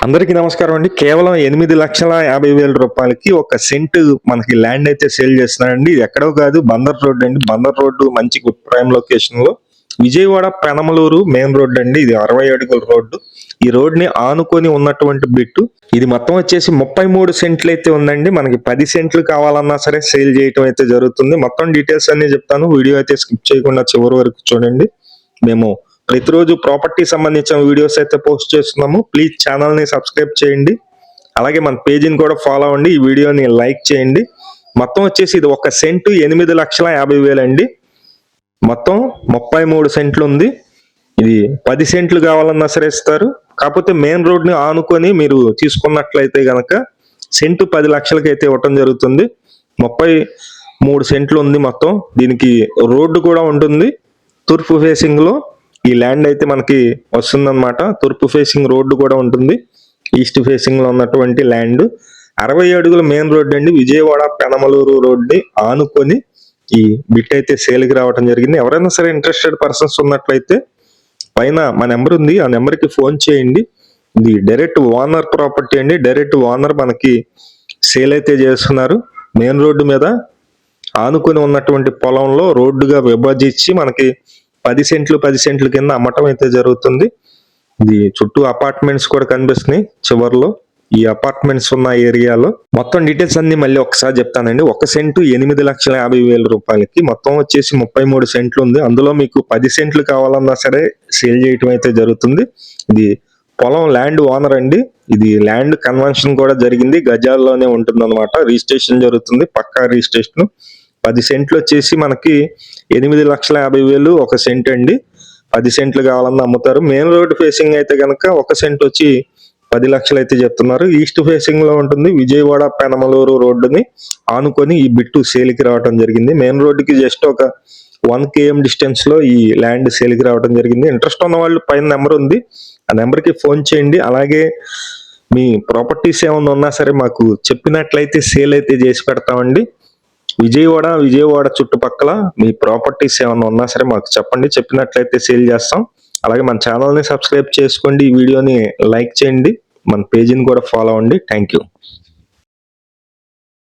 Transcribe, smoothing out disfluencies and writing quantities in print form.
అందరికీ నమస్కారం అండి. కేవలం 8,50,000 రూపాయలకి ఒక సెంట్ మనకి ల్యాండ్ అయితే సేల్ చేస్తున్నారండి. ఇది ఎక్కడో కాదు, బందర్ రోడ్ అండి. బందర్ రోడ్డు మంచి ప్రైమ్ లొకేషన్ లో విజయవాడ పెనమలూరు మెయిన్ రోడ్ అండి. ఇది 60 అడుగుల రోడ్డు. ఈ రోడ్ ని ఆనుకొని ఉన్నటువంటి బిట్టు. ఇది మొత్తం వచ్చేసి 33 సెంట్లు అయితే ఉందండి. మనకి 10 సెంట్లు కావాలన్నా సరే సేల్ చేయటం అయితే జరుగుతుంది. మొత్తం డీటెయిల్స్ అన్ని చెప్తాను. వీడియో అయితే స్కిప్ చేయకుండా చివరి వరకు చూడండి. మేము ప్రతిరోజు ప్రాపర్టీ సంబంధించిన వీడియోస్ అయితే పోస్ట్ చేస్తున్నాము. ప్లీజ్ ఛానల్ ని సబ్స్క్రైబ్ చేయండి. అలాగే మన పేజీని కూడా ఫాలో అవ్వండి. ఈ వీడియోని లైక్ చేయండి. మొత్తం వచ్చేసి ఇది ఒక సెంటు 8,50,000 అండి. మొత్తం 33 సెంట్లు ఉంది. ఇది 10 సెంట్లు కావాలన్నా సరే ఇస్తారు. కాకపోతే మెయిన్ రోడ్ ని ఆనుకొని మీరు తీసుకున్నట్లయితే గనక సెంటు 10 లక్షలకి అయితే ఇవ్వటం జరుగుతుంది. 33 సెంట్లు ఉంది మొత్తం. దీనికి రోడ్డు కూడా ఉంటుంది. తూర్పు ఫేసింగ్ లో ఈ ల్యాండ్ అయితే మనకి వస్తుందన్నమాట. తూర్పు ఫేసింగ్ రోడ్డు కూడా ఉంటుంది. ఈస్ట్ ఫేసింగ్ లో ఉన్నటువంటి ల్యాండ్ 60 అడుగుల మెయిన్ రోడ్ అండి. విజయవాడ పెనమలూరు రోడ్ ని ఆనుకొని ఈ బిట్ అయితే సేల్కి రావడం జరిగింది. ఎవరైనా సరే ఇంట్రెస్టెడ్ పర్సన్స్ ఉన్నట్లయితే పైన మా నెంబర్ ఉంది, ఆ నెంబర్ కి ఫోన్ చేయండి. ఇది డైరెక్ట్ ఓనర్ ప్రాపర్టీ అండి. డైరెక్ట్ ఓనర్ మనకి సేల్ అయితే చేస్తున్నారు. మెయిన్ రోడ్డు మీద ఆనుకొని ఉన్నటువంటి పొలంలో రోడ్డుగా విభజించి మనకి 10 సెంట్లు కింద అమ్మటం అయితే జరుగుతుంది. ఇది చుట్టూ అపార్ట్మెంట్స్ కూడా కనిపిస్తున్నాయి చివర్లో. ఈ అపార్ట్మెంట్స్ ఉన్న ఏరియాలో మొత్తం డీటెయిల్స్ అన్ని మళ్ళీ ఒకసారి చెప్తానండి. ఒక సెంటు 8,50,000 రూపాయలకి మొత్తం వచ్చేసి 33 సెంట్లు ఉంది. అందులో మీకు 10 సెంట్లు కావాలన్నా సరే సేల్ చేయటం అయితే జరుగుతుంది. ఇది పొలం ల్యాండ్ ఓనర్ అండి. ఇది ల్యాండ్ కన్వెన్షన్ కూడా జరిగింది. గజాల్లోనే ఉంటుంది అనమాట. రిజిస్ట్రేషన్ జరుగుతుంది, పక్కా రిజిస్ట్రేషన్. 10 సెంట్లు వచ్చేసి మనకి 8,50,000 ఒక సెంట్ అండి. 10 సెంట్లు కావాలన్నా అమ్ముతారు. మెయిన్ రోడ్ ఫేసింగ్ అయితే కనుక ఒక సెంట్ వచ్చి 10 లక్షలు అయితే చెప్తున్నారు. ఈస్ట్ ఫేసింగ్ లో ఉంటుంది. విజయవాడ పెనమలూరు రోడ్డుని ఆనుకొని ఈ బిట్టు సేల్కి రావడం జరిగింది. మెయిన్ రోడ్డుకి జస్ట్ ఒక 1 km డిస్టెన్స్ లో ఈ ల్యాండ్ సేల్కి రావడం జరిగింది. ఇంట్రెస్ట్ ఉన్న వాళ్ళు పైన నెంబర్ ఉంది, ఆ నెంబర్ కి ఫోన్ చేయండి. అలాగే మీ ప్రాపర్టీస్ ఏమైనా ఉన్నా సరే మాకు చెప్పినట్లయితే సేల్ అయితే చేసి పెడతామండి. విజయవాడ చుట్టుపక్కల మీ ప్రాపర్టీస్ ఏమైనా ఉన్నా సరే మాకు చెప్పండి. చెప్పినట్లయితే సేల్ చేస్తాం. అలాగే మన ఛానల్ని సబ్స్క్రైబ్ చేసుకోండి. ఈ వీడియోని లైక్ చేయండి. మన పేజీని కూడా ఫాలో అవ్వండి. Thank you.